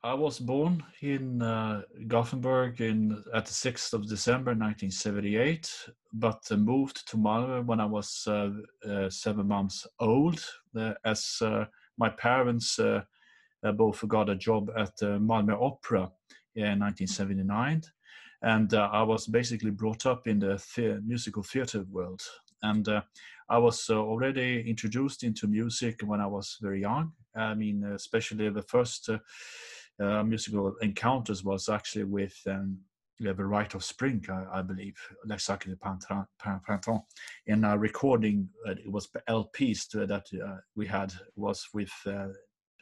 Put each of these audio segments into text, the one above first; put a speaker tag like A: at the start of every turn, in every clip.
A: I was born in Gothenburg at the 6th of December 1978, but moved to Malmö when I was 7 months old, as my parents both got a job at Malmö Opera in 1979. And I was basically brought up in the musical theater world. And I was already introduced into music when I was very young. I mean, especially the first musical encounters was actually with The Rite of Spring, I believe, Le Sacre de Printemps. In a recording, it was LPs that we had, was with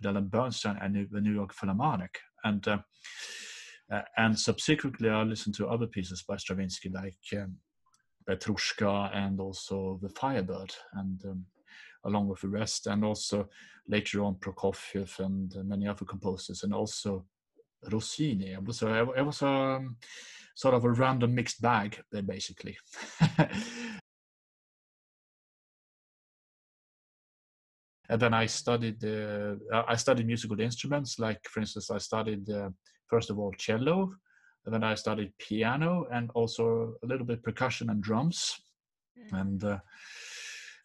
A: Dylan Bernstein and the New York Philharmonic. And subsequently, I listened to other pieces by Stravinsky, like Petrushka and also The Firebird, and along with the rest, and also later on Prokofiev and many other composers, and also Rossini. It was sort of a random mixed bag, basically. And then I studied musical instruments, like, for instance, I studied first of all cello, and then I studied piano, and also a little bit percussion and drums.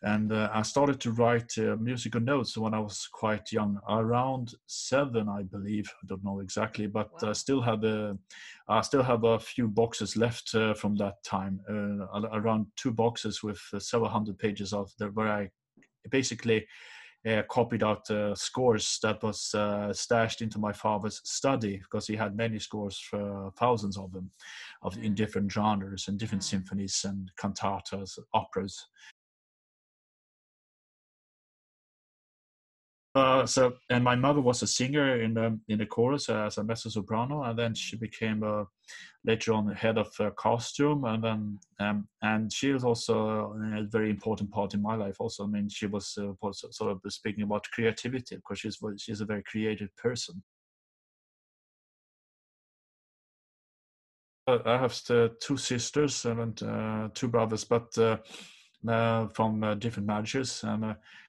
A: And I started to write musical notes when I was quite young, around 7, I believe. I don't know exactly, but wow. I still have a few boxes left from that time, around 2 boxes with several hundred pages of there, where I basically copied out scores that was stashed into my father's study, because he had many scores, for thousands of them, in different genres and different symphonies and cantatas, operas. And my mother was a singer in the chorus as a mezzo soprano, and then she became later on head of costume, and then and she was also a very important part in my life. Also, I mean, she was sort of speaking about creativity, because she's a very creative person. I have 2 sisters and 2 brothers, but from different marriages.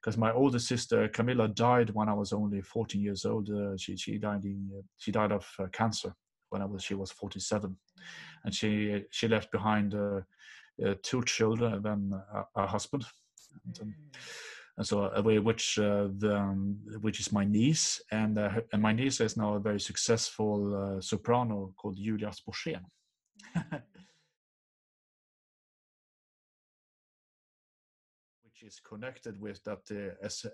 A: Because my older sister Camilla died when I was only 14 years old. She died of cancer when she was 47, and she left behind 2 children and then a husband. And so which is my niece, and my niece is now a very successful soprano called Julia Sporsén. Which is connected with that.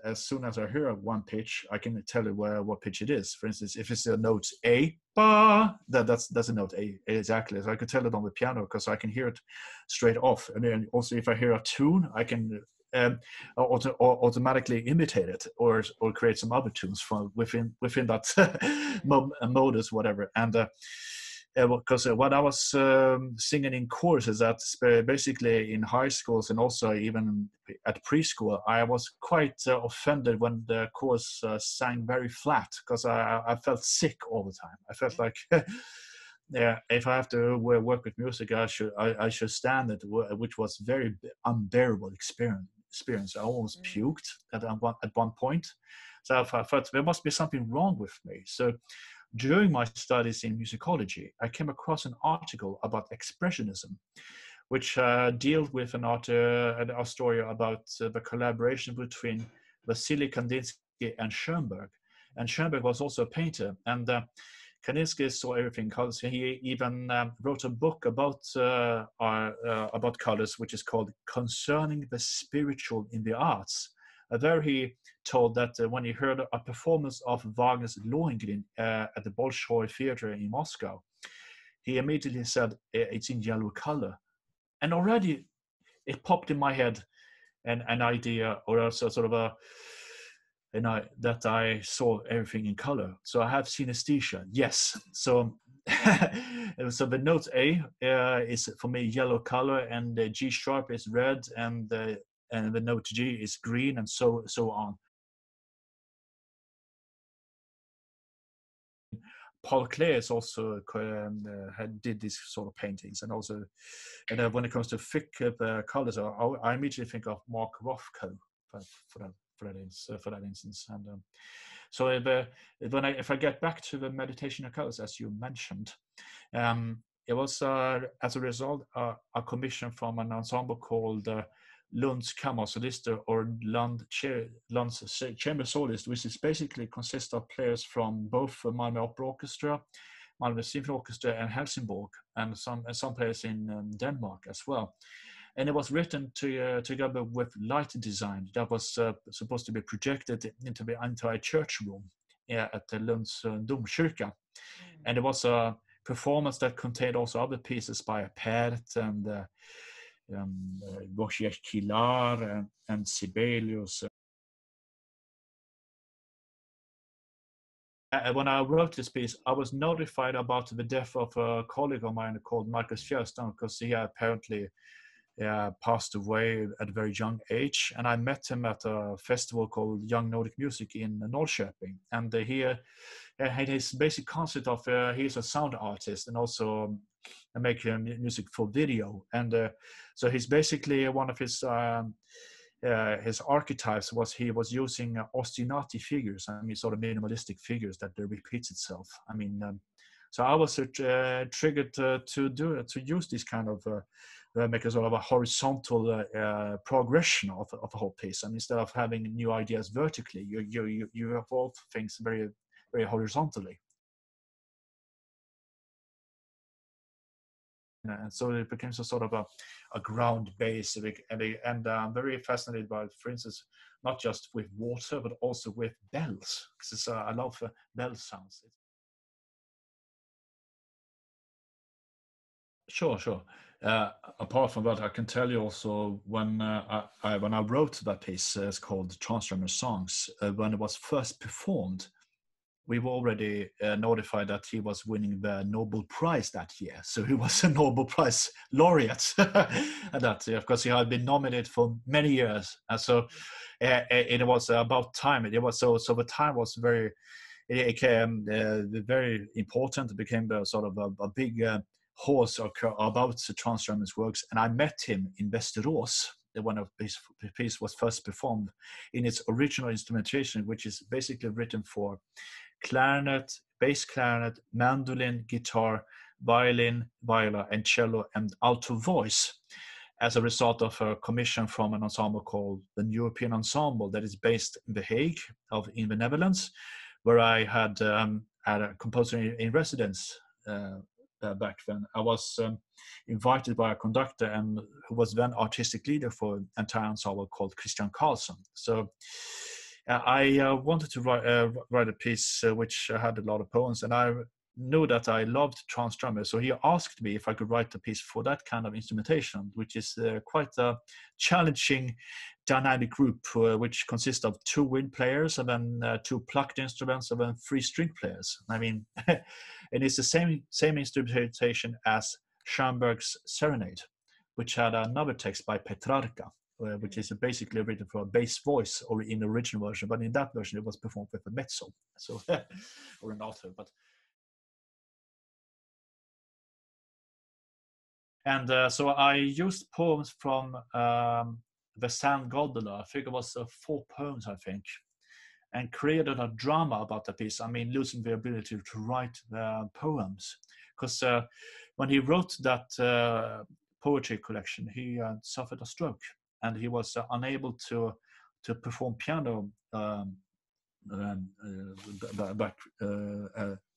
A: As soon as I hear one pitch, I can tell you what pitch it is. For instance, if it's a note A, ba, that's a note A, exactly. So I can tell it on the piano, because I can hear it straight off. And then also, if I hear a tune, I can automatically imitate it, or create some other tunes from within that modus, whatever. And because when I was singing in choruses, basically in high schools and also even at preschool, I was quite offended when the chorus sang very flat, because I felt sick all the time. I felt like, yeah, if I have to work with music, I should stand it, which was very unbearable experience. I almost puked at one point. So I thought there must be something wrong with me. So during my studies in musicology, I came across an article about expressionism, which deals with a story about the collaboration between Vasily Kandinsky and Schoenberg. And Schoenberg was also a painter, and Kandinsky saw everything colors. He even wrote a book about colors, which is called "Concerning the Spiritual in the Arts." There he told that when he heard a performance of Wagner's Lohengrin at the Bolshoi Theater in Moscow, he immediately said, "It's in yellow color." And already it popped in my head an idea, or sort of that I saw everything in color. So I have synesthesia, yes. So so the note A is for me yellow color, and the G sharp is red, and the note G is green, and so on. Paul Klee is also did these sort of paintings, and also, and when it comes to thick colors, I immediately think of Mark Rothko for that instance. And So if I get back to the meditation occurs, as you mentioned, it was as a result a commission from an ensemble called Lund's Kammarsolist or Lund's Chamber Solist, which is basically consists of players from both Malmö Opera Orchestra, Malmö Symphony Orchestra, and Helsingborg, and some players in Denmark as well. And it was written together with light design that was supposed to be projected into the entire church room at the Lund's Domkyrka. And it was a performance that contained also other pieces by Pärt and Wojciech Kilar and Sibelius. When I wrote this piece, I was notified about the death of a colleague of mine called Marcus Fjellström, because he apparently passed away at a very young age. And I met him at a festival called Young Nordic Music in Norrköping. And he had his basic concept of he's a sound artist and also making music for video. And so he's basically one of his archetypes was he was using ostinati figures. I mean, sort of minimalistic figures that repeats itself. I mean, so I was triggered to use this kind of make a sort of a horizontal progression of the whole piece, and instead of having new ideas vertically, you evolve things very, very horizontally. And so it becomes a sort of a ground base, and I'm very fascinated by, for instance, not just with water but also with bells, because I love bell sounds. Sure. Apart from that, I can tell you also when I wrote that piece, it's called Tranströmer Songs. When it was first performed, we were already notified that he was winning the Nobel Prize that year. So he was a Nobel Prize laureate, and that because he had been nominated for many years. And so it was about time. It was so the time was very. It became very important. It became sort of a big horse about Tranströmer's works, and I met him in Västerås when a piece was first performed in its original instrumentation, which is basically written for clarinet, bass clarinet, mandolin, guitar, violin, viola, and cello, and alto voice, as a result of a commission from an ensemble called the European Ensemble that is based in The Hague in the Netherlands, where I had a composer in residence back then. I was invited by a conductor and who was then artistic leader for an entire ensemble called Christian Karlsson. So I wanted to write a piece which had a lot of poems, and I knew that I loved Tranströmer, so he asked me if I could write a piece for that kind of instrumentation, which is quite a challenging dynamic group, which consists of 2 wind players and then 2 plucked instruments and then 3 string players. I mean, and it's the same instrumentation as Schoenberg's Serenade, which had another text by Petrarca, which is basically written for a bass voice, or in the original version, but in that version it was performed with a mezzo, so or an alto. But and so I used poems from the Sand Gondola. I think it was 4 poems, I think, and created a drama about the piece. I mean, losing the ability to write poems, because when he wrote that poetry collection, he suffered a stroke, and he was unable to perform piano back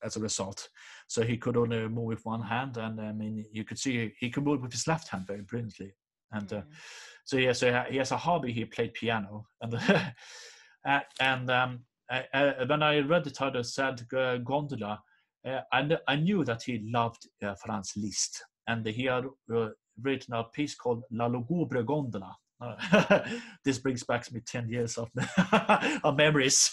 A: as a result. So he could only move with one hand, and I mean, you could see he could move with his left hand very brilliantly. And so he has a hobby. He played piano, and and when I read the title "Sad Gondola," I knew that he loved Franz Liszt, and he had written a piece called "La Lugubre Gondola." This brings back me 10 years of, of memories.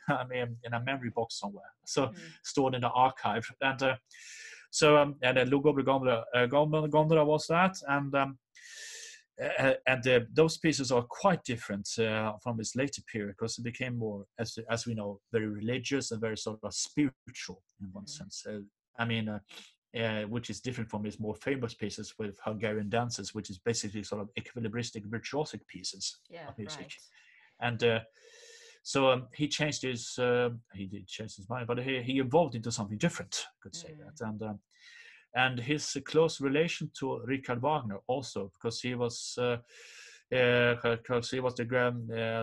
A: I mean, in a memory box somewhere, so stored in the archive. And and Lugubre Gondola was that, and those pieces are quite different from this later period, because it became more, as we know, very religious and very sort of spiritual in one sense. I mean, which is different from his more famous pieces with Hungarian dances, which is basically sort of equilibristic, virtuosic pieces of music.
B: Right.
A: And so he changed his, he did change his mind, but he evolved into something different, I could say that. And his close relation to Richard Wagner also, because he was the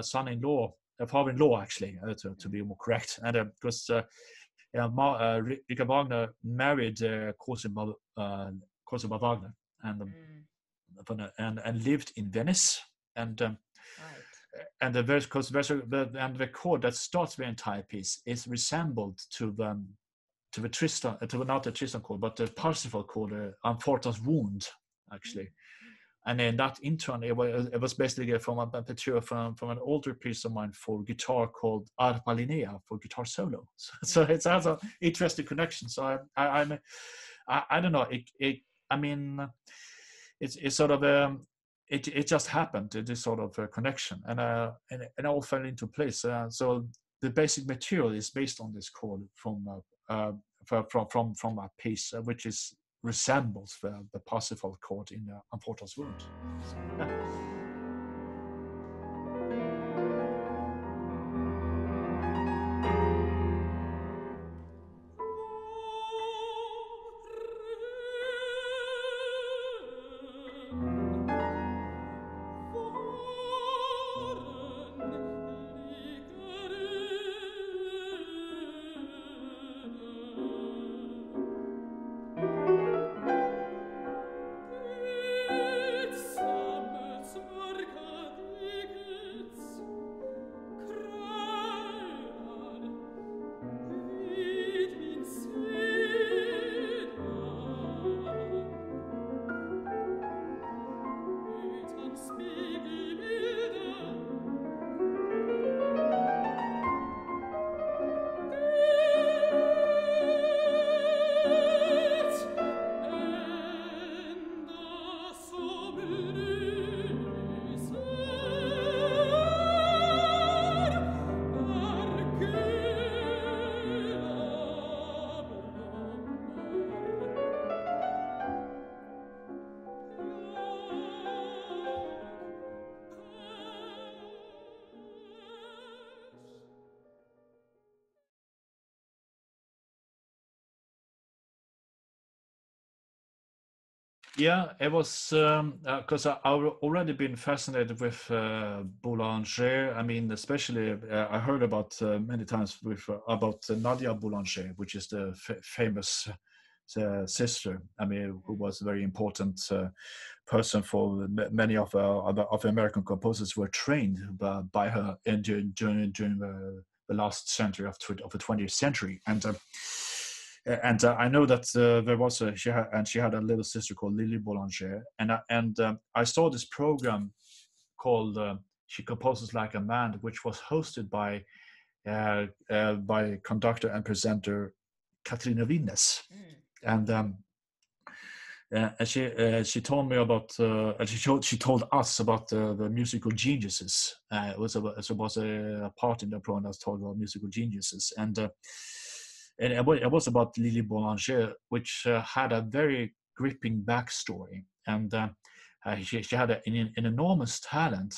A: son-in-law, father-in-law actually, to be more correct, and because Richard Wagner married Cosima Wagner, and lived in Venice, and and the chord that starts the entire piece is resembled to the Tristan, not the Tristan chord, but the Parsifal chord, Amfortas wound, actually. And then that in turn, it was basically from a partiture from an older piece of mine for guitar called Arpa Linea for guitar solo. So it has an interesting connection. So I don't know. I mean, it's sort of it just happened. This sort of connection, and it all fell into place. So the basic material is based on this chord from a piece which resembles the Parsifal chord in Amfortas wound. Yeah, it was because I've already been fascinated with Boulanger. I mean, especially I heard about many times about Nadia Boulanger, which is the famous sister. I mean, who was a very important person for many of American composers who were trained by her during the last century of the 20th century, and I know that there was she had a little sister called Lili Boulanger, and I saw this program called She Composes Like a Man, which was hosted by conductor and presenter Katrina Winnes, and she told me about she told us about the musical geniuses. It was a part in the program that was told about musical geniuses, and it was about Lili Boulanger, which had a very gripping backstory, and she had an enormous talent,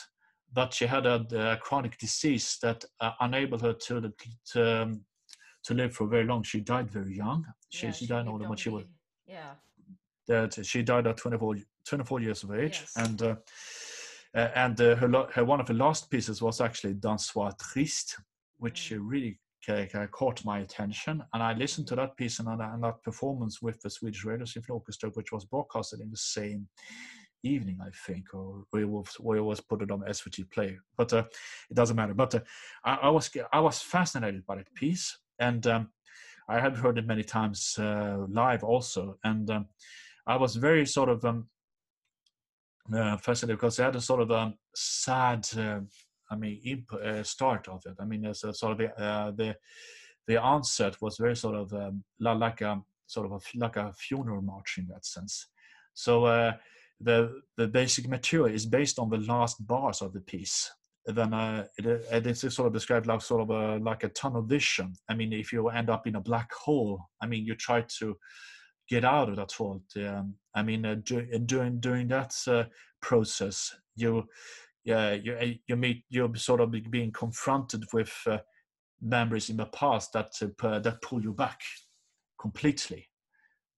A: but she had a chronic disease that enabled her to live for very long. She died very young. She died older when she was. That she died at 24 years of age, yes. And her one of her last pieces was actually Dansoir Triste, which really caught my attention, and I listened to that piece and that performance with the Swedish Radio Symphony Orchestra, which was broadcasted in the same evening, I think, or we always put it on SVT Play, but it doesn't matter. But I was fascinated by that piece, and I had heard it many times live also, and I was very sort of fascinated because it had a sort of sad start of it. I mean, there's a sort of the onset was very sort of like a funeral march in that sense. So the basic material is based on the last bars of the piece. Then it is sort of described like sort of like a tunnel vision. I mean, if you end up in a black hole, I mean, you try to get out of that fault. I mean, during that process, you're sort of being confronted with memories in the past that pull you back completely,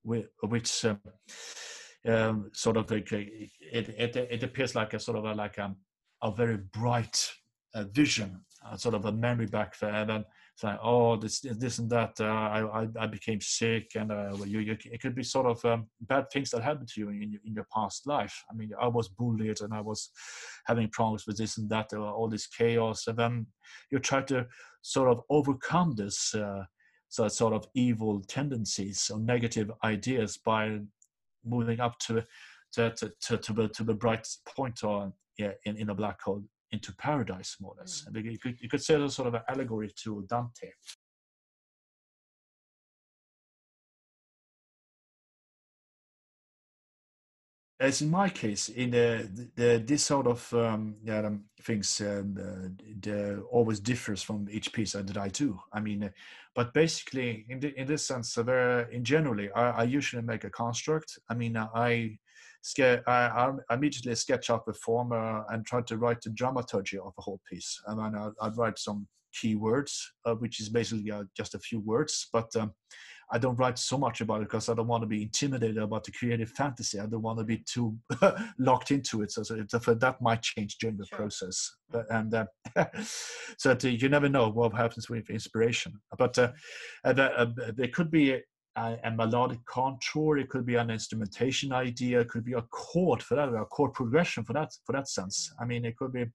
A: which sort of like it appears like a sort of a very bright vision, sort of a memory back there, and then it's like, oh, this and that. I became sick, and it could be sort of bad things that happened to you in your past life. I mean, I was bullied, and I was having problems with this and that, all this chaos, and then you try to sort of overcome this. So sort of evil tendencies or negative ideas by moving up to the bright point, or in a black hole, into paradise, more or less. You could say it's sort of an allegory to Dante. As in my case, in this sort of things always differs from each piece that I do. I mean, but basically, in this sense, in generally, I usually make a construct. I mean, I immediately sketch out the form and try to write the dramaturgy of the whole piece. And then I'd write some keywords, which is basically just a few words, but I don't write so much about it because I don't want to be intimidated about the creative fantasy. I don't want to be too locked into it. So that might change during the process. And so you never know what happens with inspiration. But there could be a melodic contour. It could be an instrumentation idea. It could be a chord for that, a chord progression for that sense. I mean, it could be.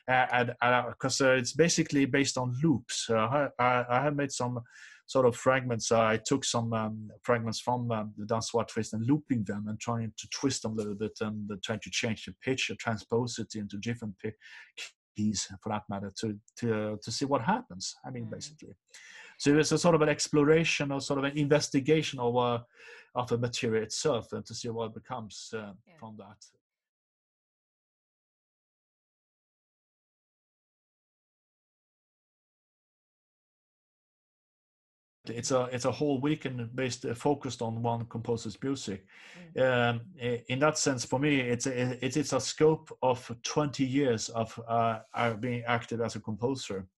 A: Because it's basically based on loops. I have made some sort of fragments. I took some fragments from the Dansoir twist and looping them and trying to twist them a little bit and trying to change the pitch or transpose it into different keys, for that matter, to see what happens. I mean, basically. So it's a sort of an exploration or sort of an investigation of the material itself, and to see what becomes from that. It's a whole weekend focused on one composer's music. In that sense, for me, it's a scope of 20 years of being active as a composer.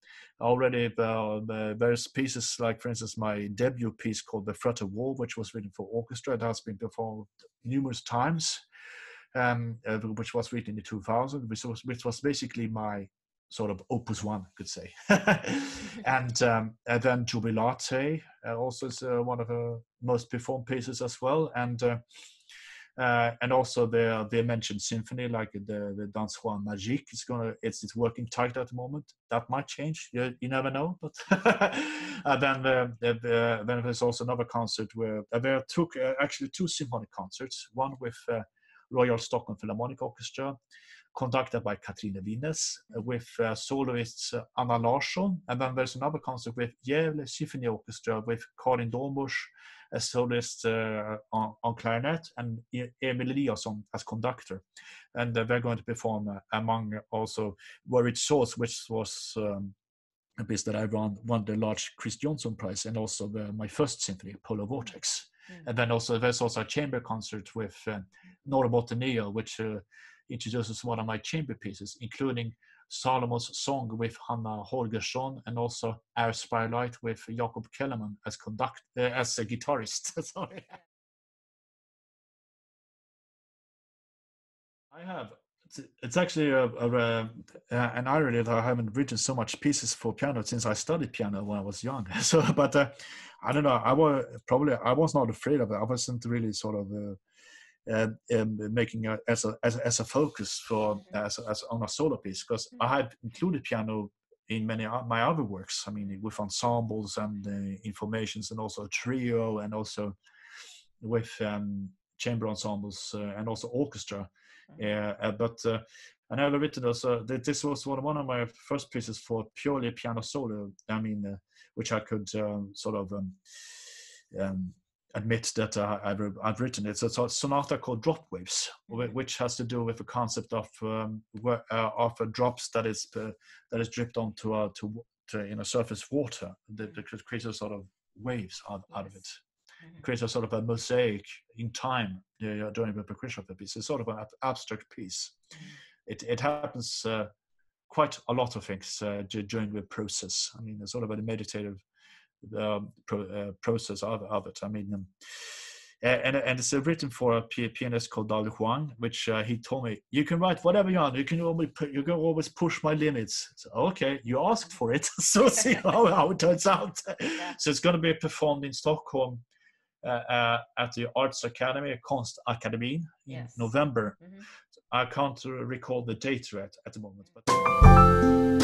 A: Already, various pieces, like for instance, my debut piece called "The Threat of War," which was written for orchestra, that has been performed numerous times, which was written in 2000, which was basically my sort of opus one, could say. And then Jubilate also is one of the most performed pieces as well. And also the mentioned symphony, like the Dansoir Magique, it's working tight at the moment. That might change. You never know. But then there's also another concert where there took actually two symphonic concerts. One with Royal Stockholm Philharmonic Orchestra, conducted by Katrine Winnes, with soloists Anna Larsson, and then there's another concert with Gävle Symphony Orchestra with Karin Dornbusch as soloist on clarinet, and Emil Eliasson as conductor. And they're going to perform among also Where It Soars, which was a piece that I won the large Chris Johnson Prize, and also my first symphony, Polar Vortex. And then there's also a chamber concert with Norrbotten, which introduces one of my chamber pieces, including Salomon's Song with Hanna Holgersson, and also Air Spirelight with Jakob Kellerman as a guitarist. Sorry. I have. It's actually an irony that I haven't written so much pieces for piano since I studied piano when I was young. So, but I don't know. I was not afraid of it. I wasn't really sort of making it as a focus for as on a solo piece, because I had included piano in many of my other works. I mean, with ensembles and informations, and also a trio, and also with chamber ensembles and also orchestra. But I never written also. This was one of my first pieces for purely piano solo. I mean, which I could sort of admit that I've written. It's a sonata called Drop Waves, which has to do with the concept of drops that is dripped onto surface water that creates a sort of waves out of it. creates a sort of a mosaic in time during the progression of the piece. It's sort of an abstract piece. It happens quite a lot of things during the process. I mean, it's sort of a meditative process of it. I mean, and it's written for a pianist called Lili Boulanger, which he told me, you can write whatever you want. You can always push my limits. So, okay, you asked for it, so see how it turns out. So it's going to be performed in Stockholm at the Arts Academy, Konstakademin, in November. I can't recall the date at the moment, but.